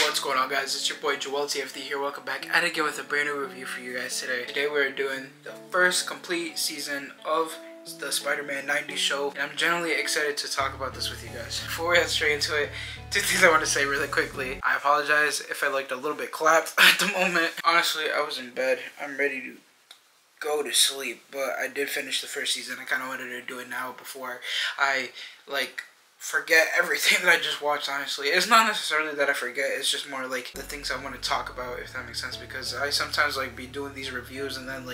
What's going on, guys? It's your boy Joel TFD here. Welcome back and again with a brand new review for you guys today. Today we're doing the first complete season of the Spider-Man 90s show, and I'm genuinely excited to talk about this with you guys. Before we head straight into it, two things I want to say really quickly. I apologize if I looked a little bit clapped at the moment. Honestly, I was in bed. I'm ready to go to sleep, but I did finish the first season. I kind of wanted to do it now before I forget everything that I just watched. Honestly, it's not necessarily that I forget, it's just more like the things I want to talk about, if that makes sense, because I sometimes be doing these reviews and then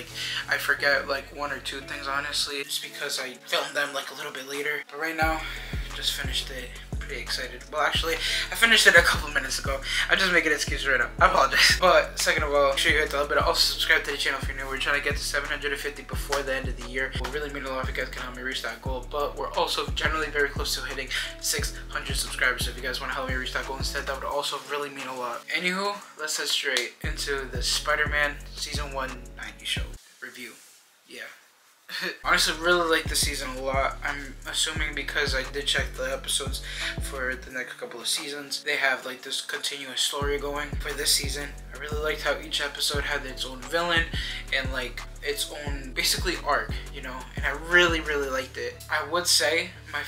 I forget one or two things, honestly. It's because I filmed them a little bit later. But right now, just finished it. Pretty excited. Well, actually, I finished it a couple minutes ago. I'm just making excuses right now. I apologize. But second of all, make sure you hit the bell. Also subscribe to the channel if you're new. We're trying to get to 750 before the end of the year. We'll really mean a lot if you guys can help me reach that goal. But we're also generally very close to hitting 600 subscribers. So if you guys want to help me reach that goal instead, that would also really mean a lot. Anywho, let's head straight into the Spider-Man Season 1 90 show review. Yeah. Honestly, really like the season a lot. I'm assuming because I did check the episodes for the next couple of seasons. They have this continuous story going for this season. I really liked how each episode had its own villain and its own basically arc, you know, and I really liked it. I would say my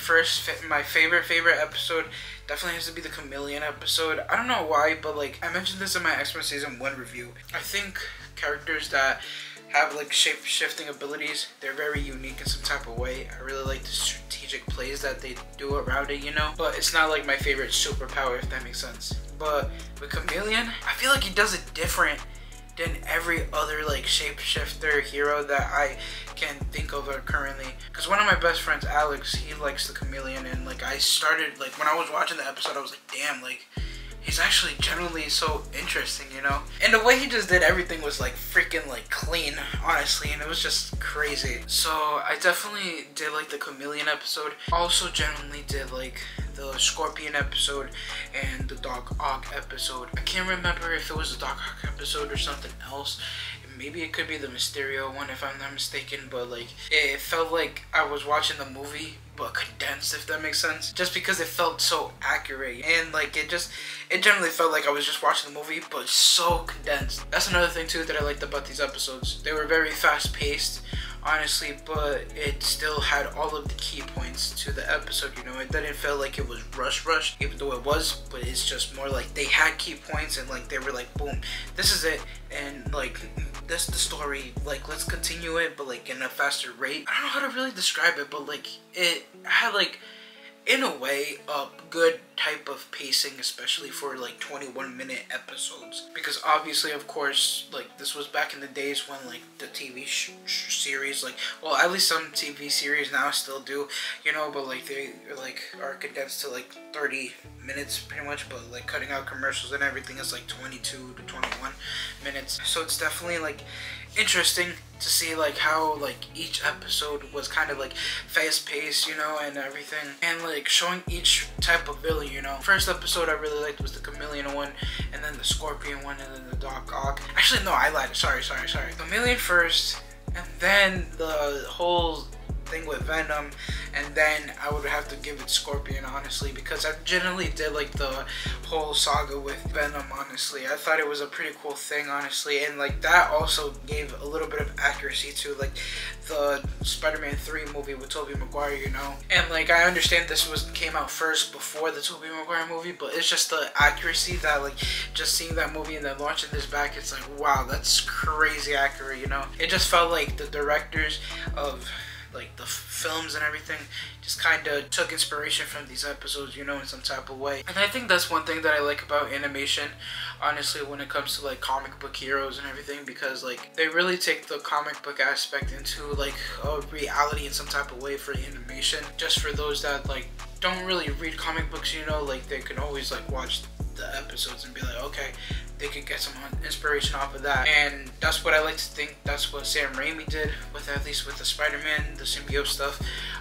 favorite episode definitely has to be the Chameleon episode. I don't know why, but I mentioned this in my X-Men Season 1 review. I think characters that have shape-shifting abilities, they're very unique in some type of way. I really like the strategic plays that they do around it, you know, but it's not my favorite superpower, if that makes sense. But with Chameleon, I feel he does it different than every other shapeshifter hero that I can think of currently. Because one of my best friends, Alex, he likes the Chameleon, and I started when I was watching the episode, I was like, damn, he's actually generally so interesting, you know? And the way he just did everything was freaking clean, honestly, and it was just crazy. So I definitely did the Chameleon episode. Also generally did the Scorpion episode and the Doc Ock episode. I can't remember if it was the Doc Ock episode or something else. Maybe it could be the Mysterio one if I'm not mistaken, but it felt like I was watching the movie but condensed, if that makes sense, just because it felt so accurate, and it generally felt like I was just watching the movie but so condensed. That's another thing too that I liked about these episodes. They were very fast paced, honestly, but it still had all of the key points to the episode, you know. It didn't feel like it was rushed, even though it was, but it's just more they had key points and they were boom, this is it, and this is the story, let's continue it, but in a faster rate. I don't know how to really describe it, but it had in a way a good type of pacing, especially for 21-minute episodes, because obviously, of course, this was back in the days when the TV series, well, at least some TV series now still do, you know, but they are condensed to 30 minutes pretty much, but cutting out commercials and everything is 22 to 21 minutes. So it's definitely interesting to see how each episode was kind of fast paced, you know, and everything, and showing each type of villain, you know. First episode I really liked was the Chameleon one, and then the Scorpion one, and then the Doc Ock. Actually, no, I lied. Sorry. Chameleon first, and then the whole thing with Venom, and then I would have to give it Scorpion, honestly, because I generally did the whole saga with Venom, honestly. I thought it was a pretty cool thing, honestly, and that also gave a little bit of accuracy to the Spider-Man 3 movie with Tobey Maguire, you know. And I understand this came out first before the Tobey Maguire movie, but it's just the accuracy that just seeing that movie and then watching this back, it's wow, that's crazy accurate, you know. It just felt the directors of the films and everything just kind of took inspiration from these episodes, you know, in some type of way. And I think that's one thing that I like about animation, honestly, when it comes to comic book heroes and everything, because they really take the comic book aspect into a reality in some type of way for animation. Just for those that don't really read comic books, you know, they can always watch the episodes and be okay, they could get some inspiration off of that. And that's what I like to think that's what Sam Raimi did with, at least with the Spider-Man, the symbiote stuff,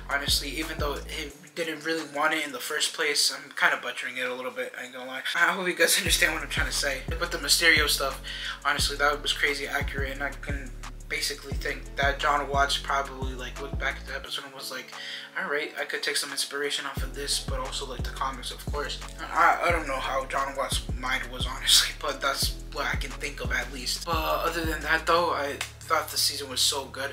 honestly, even though he didn't really want it in the first place. I'm kind of butchering it a little bit, I ain't gonna lie. I hope you guys understand what I'm trying to say. But the Mysterio stuff, honestly, that was crazy accurate, and I can basically think that John Watts probably like looked back at the episode and was like, all right, I could take some inspiration off of this, but also like the comics, of course. I don't know how John Watts' mind was, honestly, but that's what I can think of at least. But other than that though, I thought the season was so good.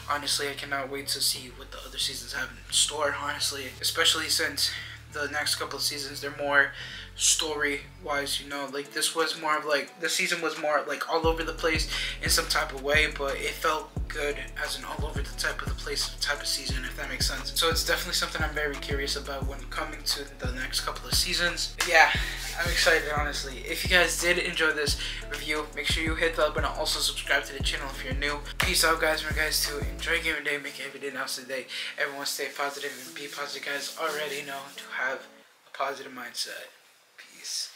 Honestly, I cannot wait to see what the other seasons have in store, honestly, especially since the next couple of seasons, they're more story wise, you know, like this was more of like, the season was more like all over the place in some type of way, but it felt good as an all over the type of the place type of season, if that makes sense. So it's definitely something I'm very curious about when coming to the next couple of seasons. But yeah, I'm excited, honestly. If you guys did enjoy this review, make sure you hit the bell button and also subscribe to the channel if you're new. Peace out, guys. Remember, guys, to enjoy gaming day, make every day else today. Everyone stay positive and be positive, guys. Already know to have a positive mindset. Peace.